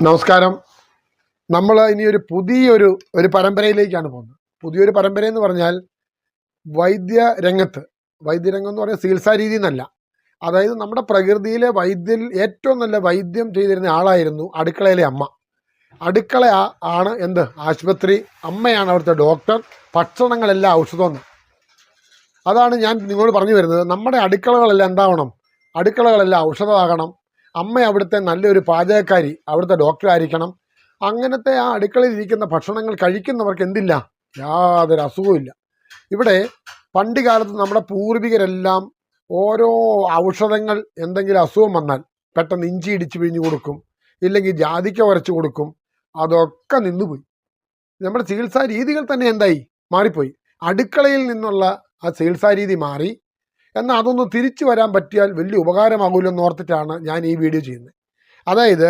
നമസ്കാരം. നമ്മൾ ഇനി ഒരു പുതിയൊരു പരമ്പരയിലേക്കാണ് പോകുന്നത്. പുതിയൊരു പരമ്പര എന്ന് പറഞ്ഞാൽ വൈദ്യരംഗം എന്ന് പറഞ്ഞാൽ ചികിത്സാ രീതി എന്നല്ല. അതായത് നമ്മുടെ പ്രകൃതിയിലെ ഏറ്റവും നല്ല വൈദ്യം ചെയ്തിരുന്ന ആളായിരുന്നു അടുക്കളയിലെ അമ്മ. അടുക്കള ആണ് ആശുപത്രി. അമ്മയാണ് അവിടുത്തെ ഡോക്ടർ. ഭക്ഷണങ്ങളെല്ലാം ഔഷധമെന്ന്. അതാണ് ഞാൻ നിങ്ങളോട് പറഞ്ഞു വരുന്നത്. നമ്മുടെ അടുക്കളകളെല്ലാം എന്താവണം? അടുക്കളകളെല്ലാം ഔഷധമാകണം. അമ്മ അവിടുത്തെ നല്ലൊരു പാചകക്കാരി, അവിടുത്തെ ഡോക്ടറായിരിക്കണം. അങ്ങനത്തെ ആ അടുക്കളയിൽ ഇരിക്കുന്ന ഭക്ഷണങ്ങൾ കഴിക്കുന്നവർക്ക് എന്തില്ല? യാതൊരു അസുഖവും. ഇവിടെ പണ്ട് കാലത്ത് നമ്മുടെ പൂർവികരെല്ലാം ഓരോ ഔഷധങ്ങൾ, എന്തെങ്കിലും അസുഖം വന്നാൽ പെട്ടെന്ന് ഇഞ്ചി ഇടിച്ച് പിഴിഞ്ഞു കൊടുക്കും, ഇല്ലെങ്കിൽ ജാതിക്ക ഉരച്ചു കൊടുക്കും. അതൊക്കെ നിന്നുപോയി. നമ്മുടെ ചികിത്സാ രീതികൾ തന്നെ മാറിപ്പോയി. അടുക്കളയിൽ നിന്നുള്ള ആ ചികിത്സാ രീതി മാറി. എന്നാൽ അതൊന്ന് തിരിച്ചു വരാൻ പറ്റിയാൽ വലിയ ഉപകാരമാകുമല്ലോ എന്ന് ഓർത്തിട്ടാണ് ഞാൻ ഈ വീഡിയോ ചെയ്യുന്നത്. അതായത്